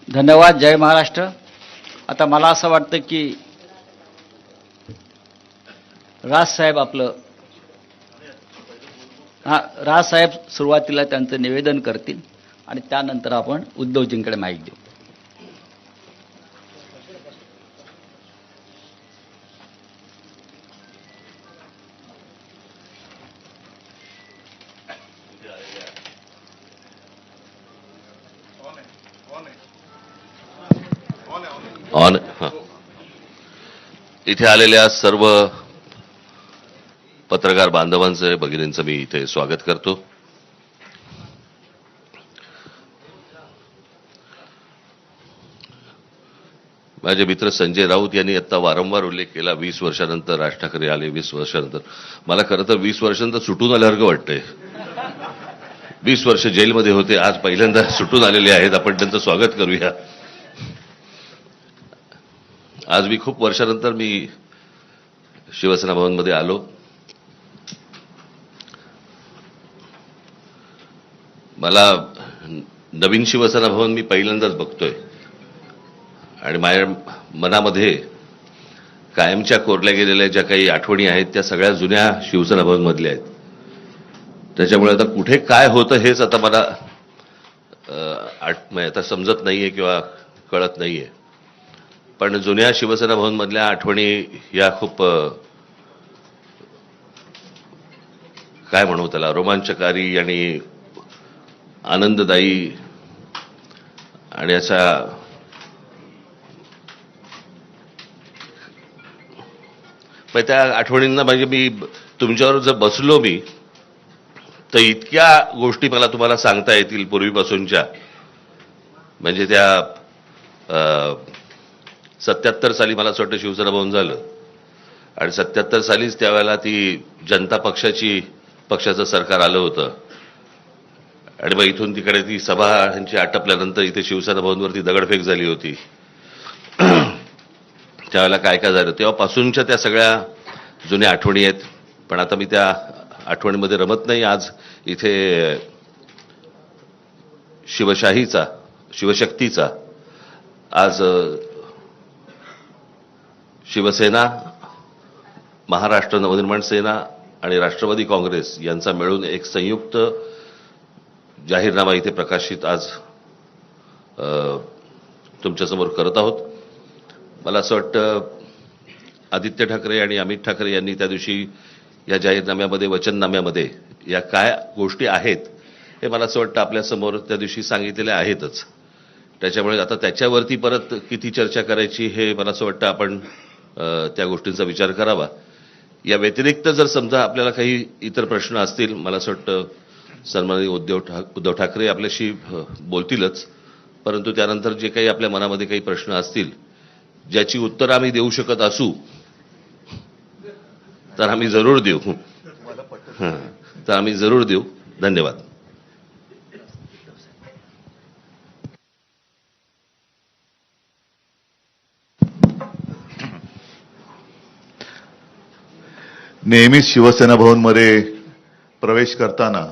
धन्यवाद. जय महाराष्ट्र. आता मला असं वाटतं की राजसाहेब राजसाहेब सुरुवातीला त्यांचं निवेदन करतील आणि त्यानंतर आपण उद्धवजींकडे माईक देऊ. इथे आलेल्या सर्व पत्रकार बांधवांचे भगिनींचं मी इथे स्वागत करतो. माझे मित्र संजय राऊत यांनी आता वारंवार उल्लेख केला 20 वर्षानंतर राज ठाकरे आले. 20 वर्षानंतर मला खरं तर 20 वर्षानंतर सुटून आल्यासारखं वाटतंय. 20 वर्ष जेलमध्ये होते, आज पहिल्यांदा सुटून आलेले आहेत. आपण त्यांचं स्वागत करूया. आज मी खूप वर्षानंतर मी शिवसेना भवनमध्ये आलो. मला नवीन शिवसेना भवन मी पहिल्यांदाच बघतोय आणि माझ्या मनामध्ये कायमच्या कोरल्या गेलेल्या ज्या काही आठवणी आहेत त्या सगळ्या जुन्या शिवसेना भवन मधल्या आहेत. त्याच्यामुळे आता कुठे काय होतं हेच आता मला आता समजत नाहीये किंवा कळत नाहीये. पण जुन्या शिवसेना भवन मधल्या आठवणी या खूप काय म्हणू त्याला रोमांचकारी आणि आनंददायी आणि अशा त्या आठवणींना म्हणजे मी तुमच्यावर जर बसलो मी तर इतक्या गोष्टी मला तुम्हाला सांगता येतील पूर्वीपासूनच्या. म्हणजे त्या 77 साली मला असं वाटतं शिवसेना भवन झालं आणि 77 सालीच त्यावेळेला ती जनता पक्षाचं सरकार आलं होतं आणि मग इथून तिकडे ती सभा यांची आटपल्यानंतर इथे शिवसेना भवनवरती दगडफेक झाली होती. त्यावेळेला काय काय झालं तेव्हापासूनच्या त्या सगळ्या जुन्या आठवणी आहेत. पण आता मी त्या आठवणीमध्ये रमत नाही. आज इथे शिवशक्तीचा आज शिवसेना, महाराष्ट्र नवनिर्माण सेना आणि राष्ट्रवादी काँग्रेस यांचा मिळून एक संयुक्त जाहीरनामा इथे प्रकाशित आज तुमच्यासमोर करत आहोत. मला असं वाटतं आदित्य ठाकरे आणि अमित ठाकरे यांनी त्या दिवशी या जाहीरनाम्यामध्ये वचननाम्यामध्ये या काय गोष्टी आहेत हे मला असं वाटतं आपल्यासमोर त्या दिवशी सांगितलेल्या आहेतच. त्याच्यामुळे आता त्याच्यावरती परत किती चर्चा करायची हे मला असं वाटतं आपण त्या गोष्टींचा विचार करावा. या व्यतिरिक्त जर समजा आपल्याला काही इतर प्रश्न असतील मला असं वाटतं सन्माननीय उद्धव ठाकरे आपल्याशी बोलतीलच. परंतु त्यानंतर जे काही आपल्या मनामध्ये काही प्रश्न असतील ज्याची उत्तरं आम्ही देऊ शकत असू तर आम्ही जरूर देऊ. तर आम्ही जरूर देऊ. धन्यवाद. नेहमीच शिवसेना भवनमध्ये प्रवेश करताना